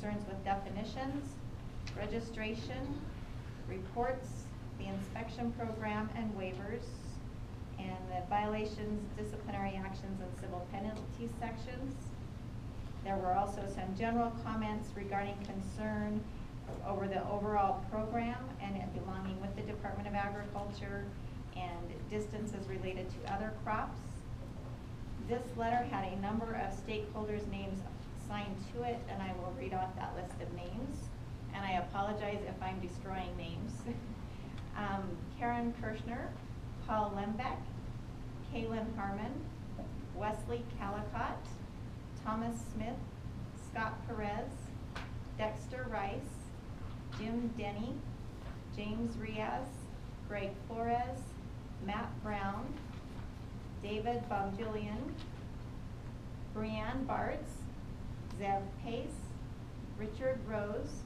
concerns with definitions, registration, reports, the inspection program and waivers, and the violations, disciplinary actions, and civil penalty sections. There were also some general comments regarding concern over the overall program and it belonging with the Department of Agriculture and distances related to other crops. This letter had a number of stakeholders' names signed to it, and I will read off that list of names. And I apologize if I'm destroying names. Karen Kirshner, Paul Lembeck, Kaylin Harmon, Wesley Calicott, Thomas Smith, Scott Perez, Dexter Rice, Jim Denny, James Riaz, Greg Flores, Matt Brown, David Bonvillian, Brianne Bartz, Zev Pace, Richard Rose,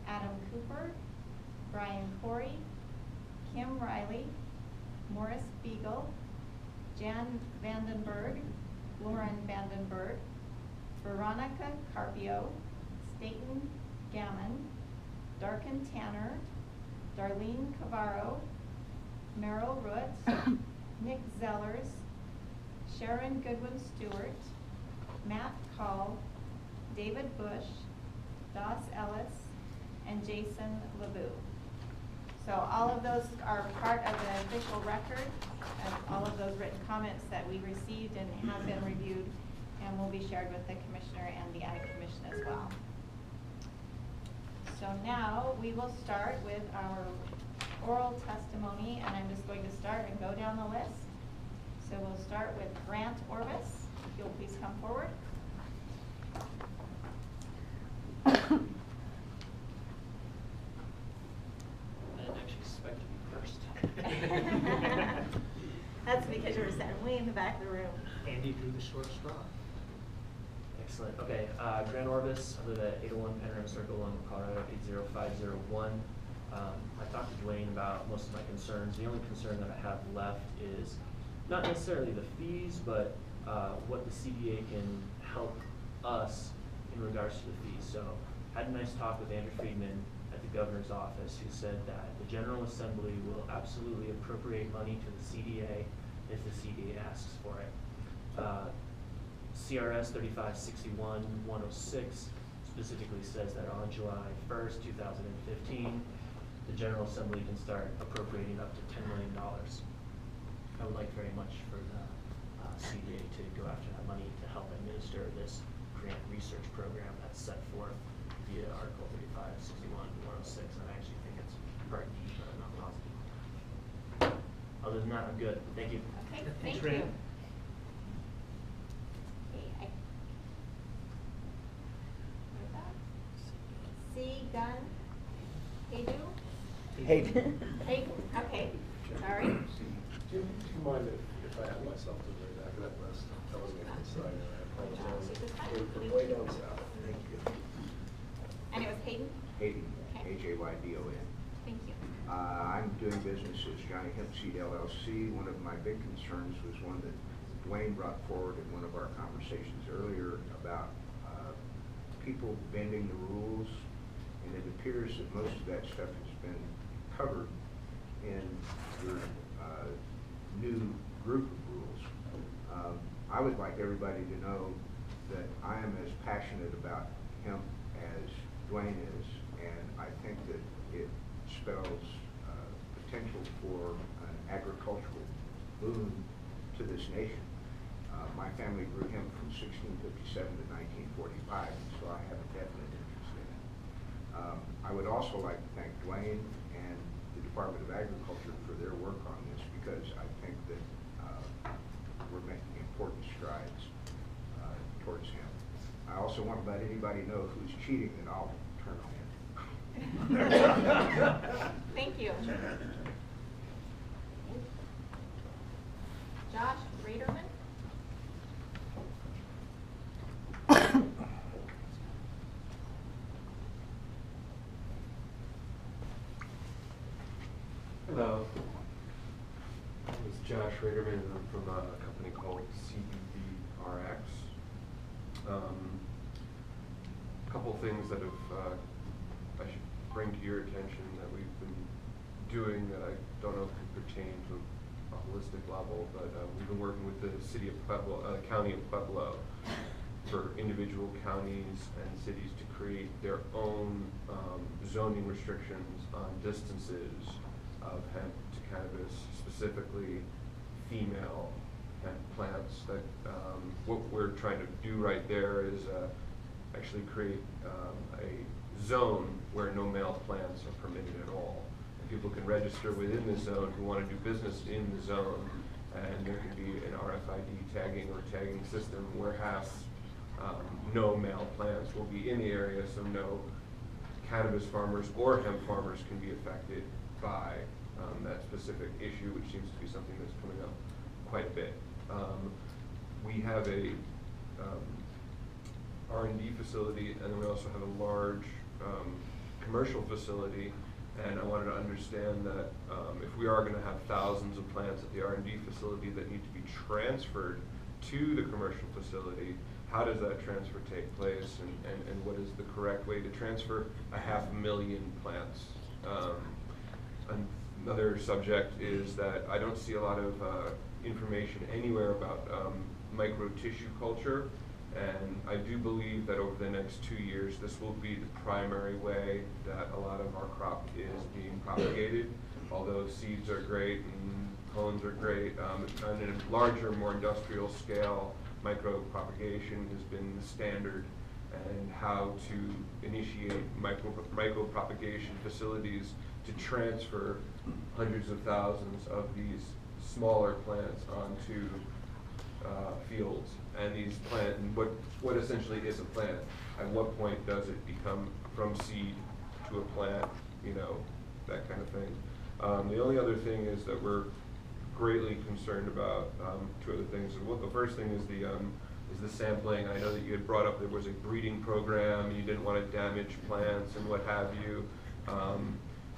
Adam Cooper, Brian Corey, Kim Riley, Morris Beagle, Jan Vandenberg, Lauren Vandenberg, Veronica Carpio, Staten Gammon, Darken Tanner, Darlene Cavarro, Merrill Root, Nick Zellers, Sharon Goodwin Stewart, Matt Call, David Bush, Doss Ellis, and Jason LeBou. So all of those are part of the official record of all of those written comments that we received and have been reviewed and will be shared with the Commissioner and the Ag Commission as well. So now we will start with our oral testimony, and I'm just going to start and go down the list. So we'll start with Grant Orvis. If you'll please come forward. That's because you were sitting way in the back of the room. Andy drew the short straw. Excellent. Okay, Grant Orvis. I live at 801 Panorama Circle in Colorado, 80501. I talked to Dwayne about most of my concerns. The only concern that I have left is not necessarily the fees, but what the CDA can help us in regards to the fees. So I had a nice talk with Andrew Friedman at the governor's office, who said that the General Assembly will absolutely appropriate money to the CDA if the CDA asks for it. CRS 3561-106 specifically says that on July 1st, 2015, the General Assembly can start appropriating up to $10 million. I would like very much for the CDA to go after that money to help administer this grant research program that's set forth via Article 3561-106, and I actually think it's Part D, but I'm not positive. Other than that, I'm good. Thank you. Okay, thank you. C. Gunn. Haydu? Hayden. Hayden, okay, sorry. Do you mind if I add myself to the back of that list? That wasn't even inside, and I apologize. We're way down south. Thank you. And it was Hayden? Hayden, Okay. H-A-Y-D-O-N. Thank you. I'm doing business as Johnny Hemp Seed LLC. One of my big concerns was one that Dwayne brought forward in one of our conversations earlier about people bending the rules, and it appears that most of that stuff has been covered in your new group of rules. I would like everybody to know that I am as passionate about hemp as Dwayne is, and I think that it spells potential for an agricultural boom to this nation. My family grew hemp from 1657 to 1945, and so I have a definite interest in it. I would also like to thank Dwayne and the Department of Agriculture for their work on this, because I think that we're making important strides towards hemp. I also want to let anybody know who's cheating that I'll turn on it. Thank you. Josh Raderman? Hello. My name is Josh Raderman, and I'm from a company called CDAHemp. A couple couple things that have, I should bring to your attention that we've been doing that I don't know if can pertain to a holistic level, but we've been working with the city of Pueblo, county of Pueblo, for individual counties and cities to create their own zoning restrictions on distances of hemp to cannabis, specifically female hemp plants. That what we're trying to do right there is actually create a zone where no male plants are permitted at all. And people can register within the zone who want to do business in the zone, and there can be an RFID tagging or tagging system where no male plants will be in the area, so no cannabis farmers or hemp farmers can be affected by that specific issue, which seems to be something that's coming up quite a bit. We have a R&D facility, and then we also have a large commercial facility, and I wanted to understand that if we are going to have thousands of plants at the R&D facility that need to be transferred to the commercial facility, how does that transfer take place, and what is the correct way to transfer 500,000 plants? Another subject is that I don't see a lot of information anywhere about micro tissue culture, and I do believe that over the next 2 years this will be the primary way that a lot of our crop is being propagated. Although seeds are great and clones are great, on a larger, more industrial scale, micro-propagation has been the standard, and how to initiate micro-propagation facilities to transfer hundreds of thousands of these smaller plants onto fields. And these plants, what essentially is a plant? At what point does it become from seed to a plant, you know, that kind of thing. The only other thing is that we're greatly concerned about two other things. The first thing is the sampling. I know that you had brought up there was a breeding program, you didn't want to damage plants and what have you.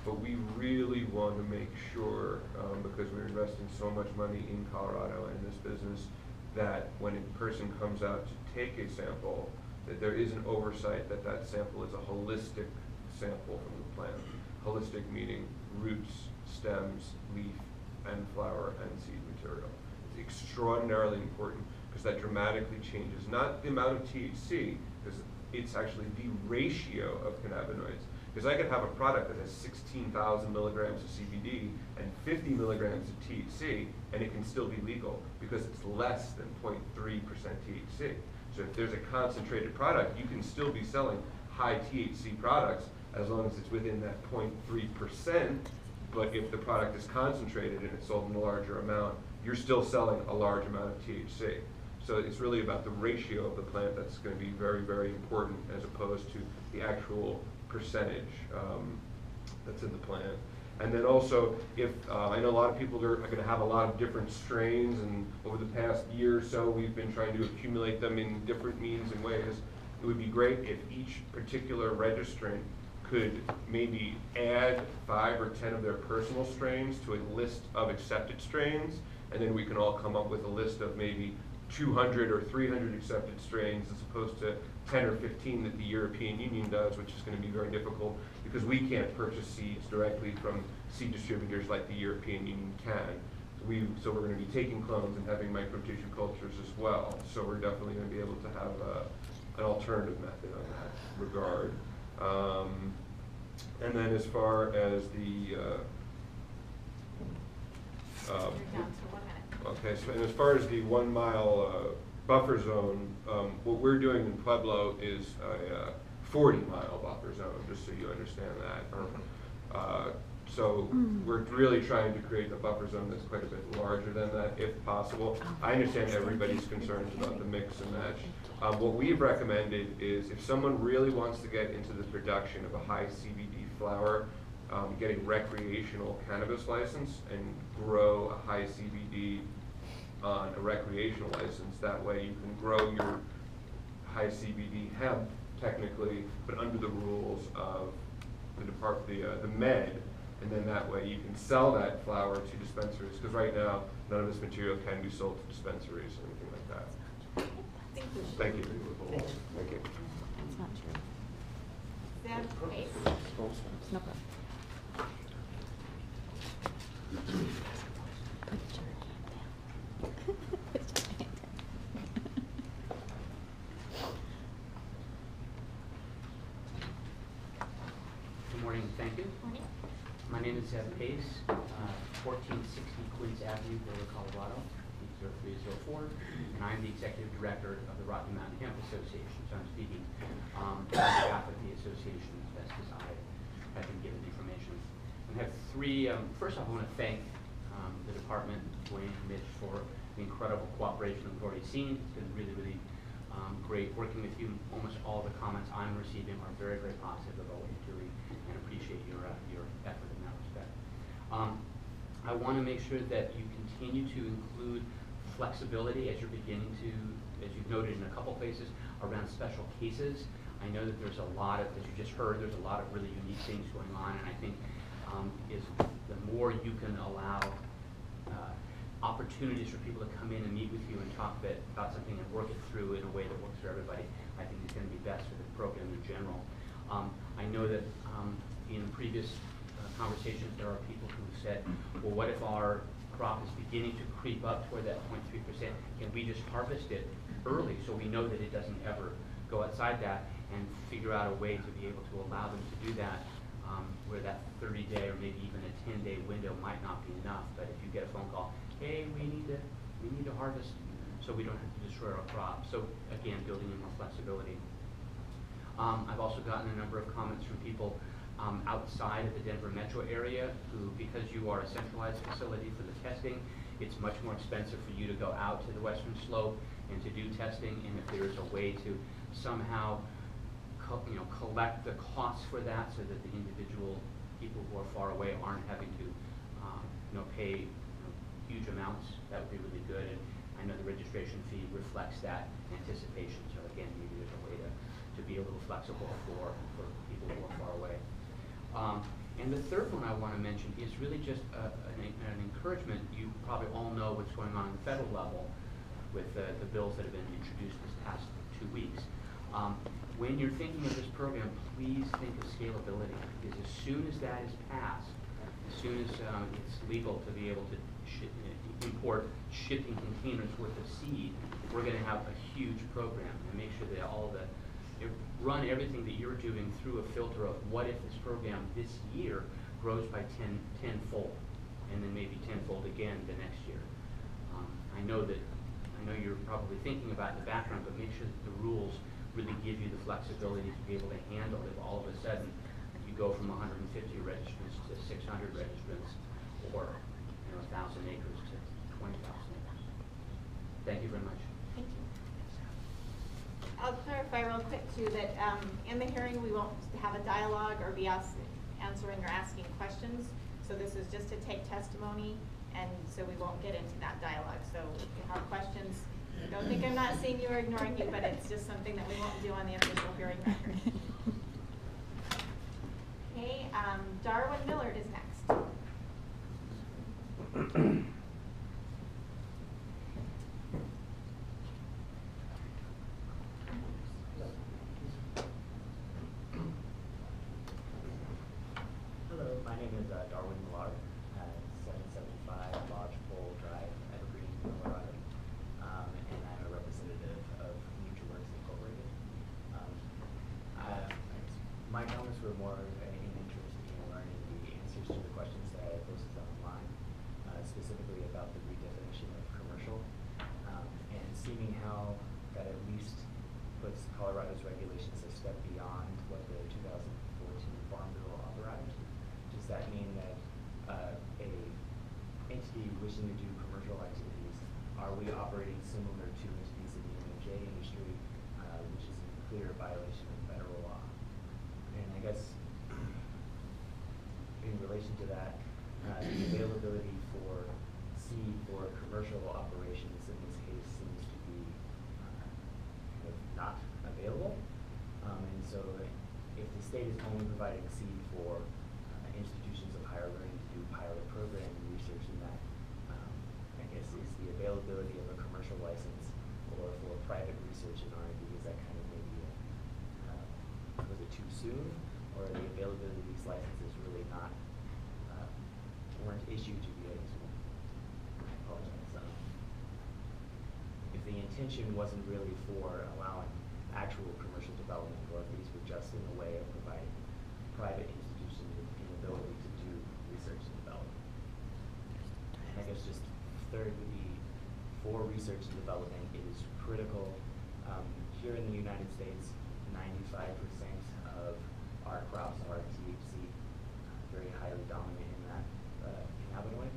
But we really want to make sure, because we're investing so much money in Colorado and in this business, that when a person comes out to take a sample, that there is an oversight that that sample is a holistic sample from the plant. Holistic meaning roots, stems, leaf, and flower, and seed material. It's extraordinarily important because that dramatically changes not the amount of THC, because it's actually the ratio of cannabinoids. Because I could have a product that has 16,000 milligrams of CBD and 50 milligrams of THC, and it can still be legal because it's less than 0.3% THC. So if there's a concentrated product, you can still be selling high THC products as long as it's within that 0.3%. But if the product is concentrated and it's sold in a larger amount, you're still selling a large amount of THC. So it's really about the ratio of the plant that's going to be very, very important, as opposed to the actual percentage that's in the plant. And then also, if I know a lot of people are going to have a lot of different strains, and over the past year or so we've been trying to accumulate them in different means and ways. It would be great if each particular registrant could maybe add 5 or 10 of their personal strains to a list of accepted strains, and then we can all come up with a list of maybe 200 or 300 accepted strains, as opposed to 10 or 15 that the European Union does, which is going to be very difficult because we can't purchase seeds directly from seed distributors like the European Union can. So we're going to be taking clones and having micro-tissue cultures as well. So we're definitely going to be able to have an alternative method on that regard. And then as far as the okay, so and as far as the 1 mile buffer zone, what we're doing in Pueblo is a 40-mile buffer zone, just so you understand that. So we're really trying to create a buffer zone that's quite a bit larger than that, if possible. I understand everybody's concerns about the mix and match. What we've recommended is if someone really wants to get into the production of a high CBD flower, get a recreational cannabis license and grow a high CBD on a recreational license. That way you can grow your high CBD hemp technically, but under the rules of the med, and then that way you can sell that flower to dispensaries, because right now none of this material can be sold to dispensaries or anything like that. Thank you. Thank you. That's not true. Pace. No problem. Put your hand down. Put your hand down. Good morning, thank you. Morning. My name is Ed Pace, 1460 Quince Avenue, Boulder, Colorado, 80304, and I'm the Executive Director of the Rocky Mountain Hemp Association, so I'm speaking on behalf of the association as best as I have been given information. I have three, first off I want to thank the department, Dwayne and Mitch, for the incredible cooperation we've already seen. It's been really, really great working with you. Almost all the comments I'm receiving are very, very positive about what you're doing, and appreciate your effort in that respect. I want to make sure that you continue to include flexibility as you're beginning to, as you've noted in a couple places, around special cases. I know that there's a lot of, as you just heard, there's a lot of really unique things going on, and I think is the more you can allow opportunities for people to come in and meet with you and talk a bit about something and work it through in a way that works for everybody, I think is going to be best for the program in general. I know that in previous conversations there are people who said, well, what if our crop is beginning to creep up toward that 0.3%? Can we just harvest it early so we know that it doesn't ever go outside that, and figure out a way to be able to allow them to do that where that 30-day or maybe even a 10-day window might not be enough, but if you get a phone call, hey, we need to harvest so we don't have to destroy our crop. So again, building in more flexibility. I've also gotten a number of comments from people outside of the Denver metro area who, because you are a centralized facility for the testing, it's much more expensive for you to go out to the western slope and to do testing, and if there is a way to somehow collect the costs for that so that the individual people who are far away aren't having to pay huge amounts, that would be really good. And I know the registration fee reflects that anticipation, so again, maybe there's a way to be a little flexible for people who are far away. And the third one I want to mention is really just an encouragement. You probably all know what's going on at the federal level with the bills that have been introduced this past 2 weeks. When you're thinking of this program, please think of scalability, because as soon as that is passed, as soon as it's legal to be able to import shipping containers worth of seed, we're going to have a huge program, and make sure that run everything that you're doing through a filter of what if this program this year grows by tenfold, and then maybe tenfold again the next year. I know you're probably thinking about in the background, but make sure that the rules really give you the flexibility to be able to handle if all of a sudden you go from 150 registrants to 600 registrants, or 1,000 acres to 20,000 acres. Thank you very much. Thank you. I'll clarify real quick too that in the hearing we won't have a dialogue or be answering or asking questions. So this is just to take testimony, and so we won't get into that dialogue. So if you have questions, don't think I'm not seeing you or ignoring you, but it's just something that we won't do on the official hearing record. Okay, Darwin Millard is next. Hello, my name is Darwin Millard at 775 Lodgepole Drive, Evergreen, Colorado, and I'm a representative of NutriWorks Incorporated. My comments were more in interest in learning the answers to the questions that I posted online, specifically about the redefinition of commercial, and seeing how that at least puts Colorado's regulations a step beyond what the 2014 Farm Bill authorized. Does that mean that a entity wishing to do commercial activities, are we operating similar to entities in the MMJ industry, which is in clear violation of federal law? And I guess in relation to that, the availability for seed for commercial operations in this case seems to be kind of not available. And so if the state is only providing seed for institutions of higher learning to do pilot program research, in that, I guess, is the availability of a commercial license or for private research and R&D, is that kind of maybe was it too soon, or the availability of these licenses really not, weren't issued to the others. I apologize. If the intention wasn't really for allowing actual commercial development, or if these were just in a way of providing private institutions with the ability to do research and development. And I guess just thirdly, for research and development, it is critical. Here in the United States, 95% of our crops are THC, very highly dominant in that cannabinoid.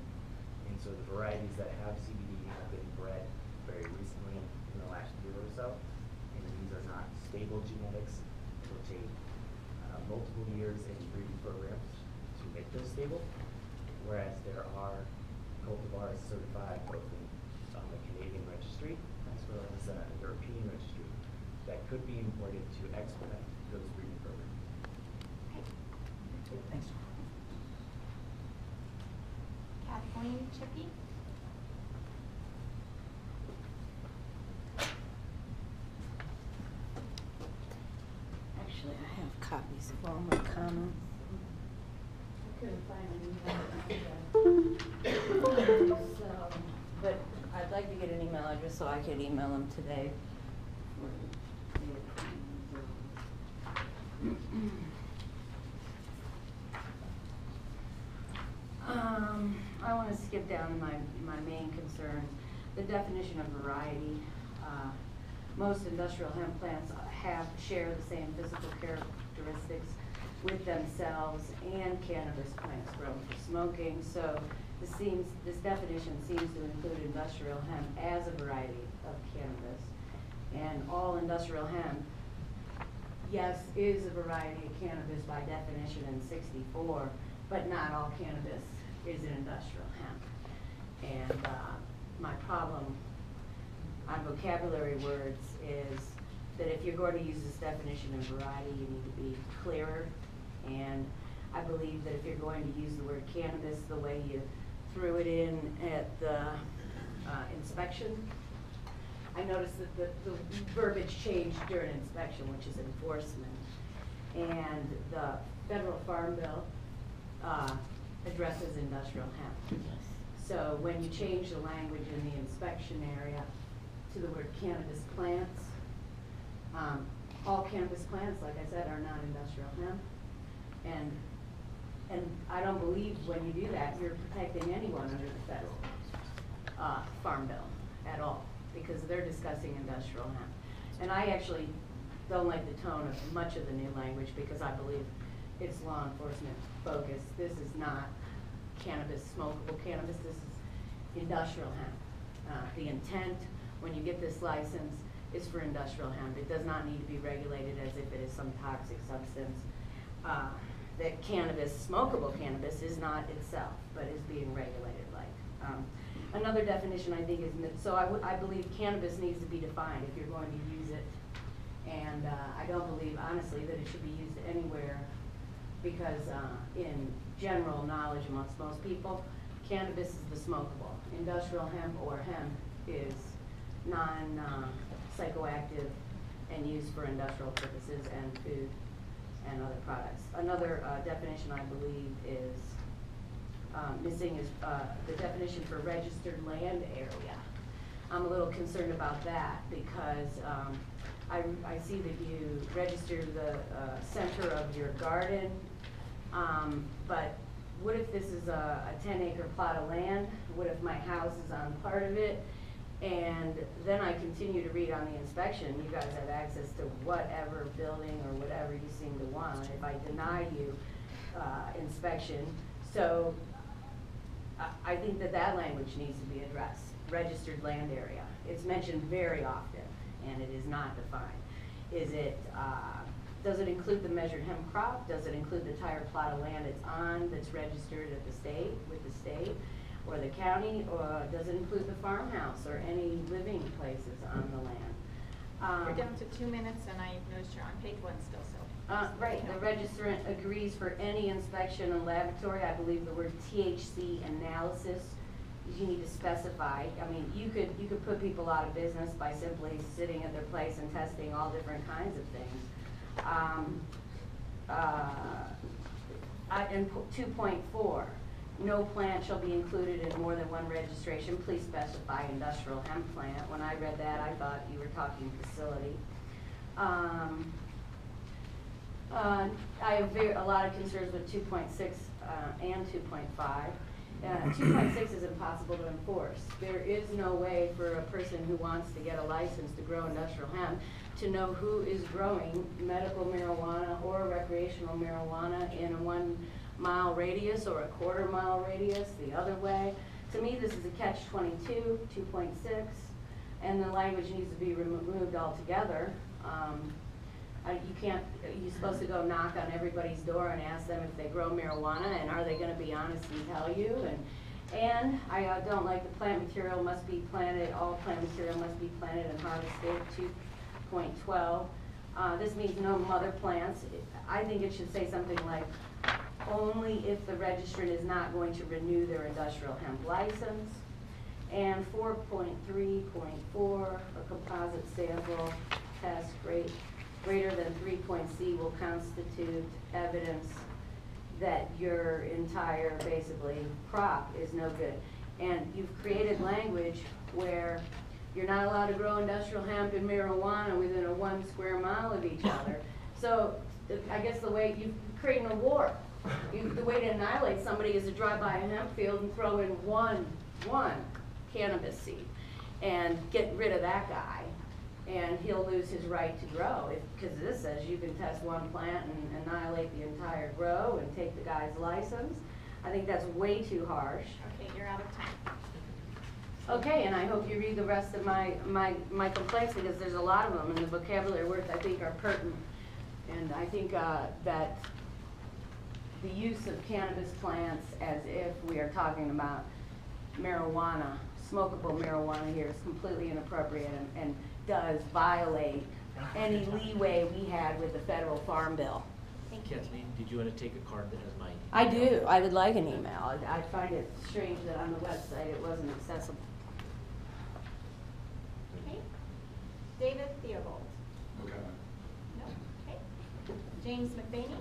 And so the varieties that have CBD have been bred very recently in the last year or so. And these are not stable genetics. It will take multiple years in breeding programs to make those stable. Whereas there are cultivars certified both on the Canadian registry as well as the European registry that could be imported to expedite those breeding programs. Thanks. Kathleen Chippy? Actually, I have copies of all my comments. I couldn't find an email address. So, but I'd like to get an email address so I could email them today. I want to skip down to my main concerns. The definition of variety. Most industrial hemp plants share the same physical characteristics with themselves and cannabis plants grown for smoking. So this definition seems to include industrial hemp as a variety of cannabis. And all industrial hemp, yes, is a variety of cannabis by definition in 64, but not all cannabis is an industrial hemp. And my problem on vocabulary words is that if you're going to use this definition of variety, you need to be clearer. And I believe that if you're going to use the word cannabis the way you threw it in at the inspection, I noticed that the verbiage changed during inspection, which is enforcement. And the federal farm bill addresses industrial hemp. So when you change the language in the inspection area to the word cannabis plants, all cannabis plants, like I said, are not industrial hemp. And I don't believe when you do that, you're protecting anyone under the federal farm bill at all, because they're discussing industrial hemp. And I actually don't like the tone of much of the new language because I believe it's law enforcement focused. This is not cannabis, smokable cannabis. This is industrial hemp. The intent when you get this license is for industrial hemp. It does not need to be regulated as if it is some toxic substance. That cannabis, smokable cannabis, is not itself, but is being regulated like. Another definition I think is, so I believe cannabis needs to be defined if you're going to use it. And I don't believe, honestly, that it should be used anywhere because in general knowledge amongst most people, cannabis is the smokable. Industrial hemp or hemp is non-psychoactive and used for industrial purposes and food and other products. Another definition I believe is missing is the definition for registered land area. I'm a little concerned about that because I see that you register the center of your garden, but what if this is a 10-acre plot of land? What if my house is on part of it? And then I continue to read on the inspection, you guys have access to whatever building or whatever you seem to want if I deny you inspection. So I think that language needs to be addressed, registered land area. It's mentioned very often and it is not defined. Is it, does it include the measured hemp crop? Does it include the entire plot of land it's on that's registered at the state, with the state? Or the county, or does it include the farmhouse or any living places on the land? We're down to 2 minutes, and I noticed you're on page 1 still, so. Right, the registrant agrees for any inspection and laboratory. I believe the word THC analysis, you need to specify. I mean, you could put people out of business by simply sitting at their place and testing all different kinds of things. in 2.4, no plant shall be included in more than one registration. Please specify industrial hemp plant. When I read that, I thought you were talking facility. I have a lot of concerns with 2.6 and 2.5. 2.6 is impossible to enforce. There is no way for a person who wants to get a license to grow industrial hemp to know who is growing medical marijuana or recreational marijuana in a 1 mile radius or a 1/4 mile radius the other way. To me, this is a catch-22, 2.6, and the language needs to be removed altogether. You're supposed to go knock on everybody's door and ask them if they grow marijuana, and are they gonna be honest and tell you? And I don't like the plant material must be planted, all plant material must be planted and harvested, 2.12. This means no mother plants. I think it should say something like, only if the registrant is not going to renew their industrial hemp license. And 4.3.4, a composite sample test greater than 3.C will constitute evidence that your entire, basically, crop is no good. And you've created language where you're not allowed to grow industrial hemp and marijuana within a 1 square mile of each other. So I guess the way you're creating a war. The way to annihilate somebody is to drive by a hemp field and throw in one cannabis seed and get rid of that guy, and he'll lose his right to grow. Because this says you can test one plant and annihilate the entire grow and take the guy's license. I think that's way too harsh. Okay, you're out of time. Okay, and I hope you read the rest of my complaints, because there's a lot of them, and the vocabulary words I think are pertinent. And I think that the use of cannabis plants as if we are talking about marijuana, smokable marijuana here, is completely inappropriate and does violate any leeway we had with the federal farm bill. Thank you. Kathleen, did you want to take a card that has my email? I do. I would like an email. I find it strange that on the website it wasn't accessible. Okay. David Theobald. No comment. No. Okay. James McBaney.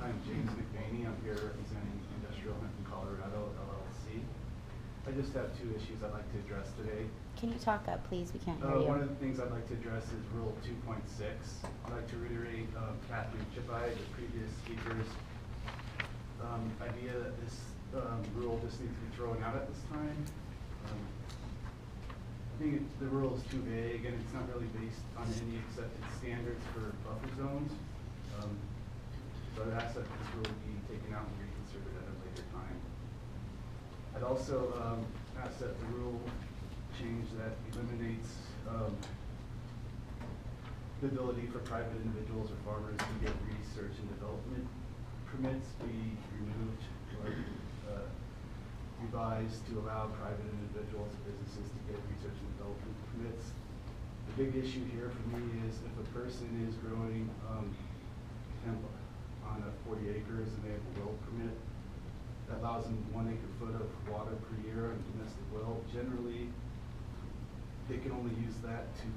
I'm James McBaney. I'm here representing Industrial Hemp in Colorado, LLC. I just have 2 issues I'd like to address today. Can you talk up, please? We can't hear you. One of the things I'd like to address is Rule 2.6. I'd like to reiterate Catherine Chippai, the previous speaker's idea that this rule just needs to be thrown out at this time. I think the rule is too vague, and it's not really based on any accepted standards for buffer zones. So I'd ask that this rule be taken out and reconsidered at a later time. I'd also ask that the rule change that eliminates the ability for private individuals or farmers to get research and development permits be removed or revised to allow private individuals and businesses to get research and development permits. The big issue here for me is if a person is growing hemp on 40 acres and they have a well permit that allows them 1 acre-foot of water per year on a domestic well. Generally, they can only use that to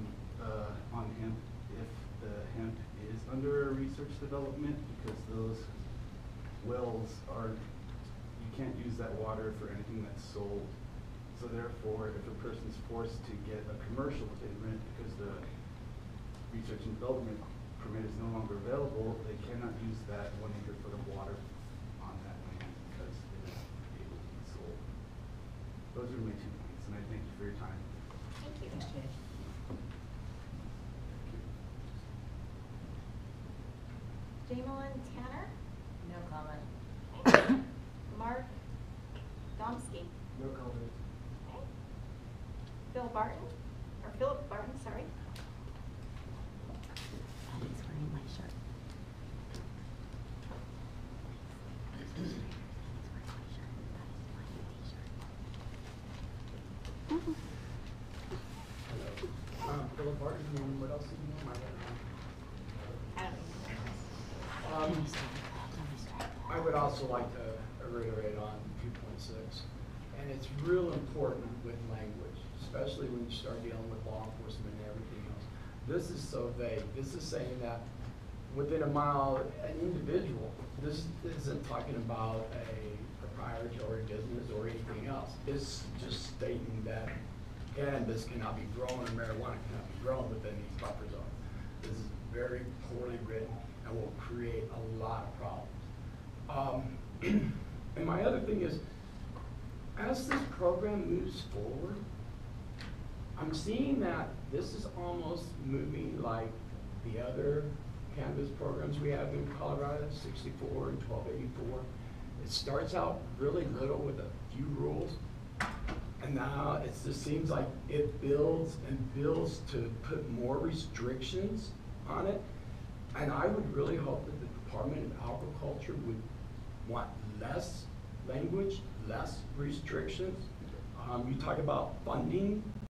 on hemp if the hemp is under research development, because those wells are, you can't use that water for anything that's sold. So therefore, if a person's forced to get a commercial permit because the research and development permit is no longer available, they cannot use that 1 acre-foot of water on that land because it is able to be sold. Those are my 2 points, and I thank you for your time. Thank you. Jamelyn Tanner. No comment. Okay. Mark Domsky. No comment. Okay. Philip Barton, sorry. He's wearing my shirt. He's wearing my shirt. That is my t-shirt. Hello. Philip Barton, and what else did you know? I would also like to reiterate on 2006. And it's real important with language, especially when you start dealing with law enforcement and everything else. This is so vague. This is saying that within a mile, an individual, this isn't talking about a proprietary business or anything else. It's just stating that cannabis cannot be grown or marijuana cannot be grown within these buffer zones. This is very poorly written and will create a lot of problems. And my other thing is, as this program moves forward, I'm seeing that this is almost moving like the other cannabis programs we have in Colorado, 64 and 1284. It starts out really little with a few rules, and now it just seems like it builds and builds to put more restrictions on it. And I would really hope that the Department of Agriculture would want less language, less restrictions. You talk about funding.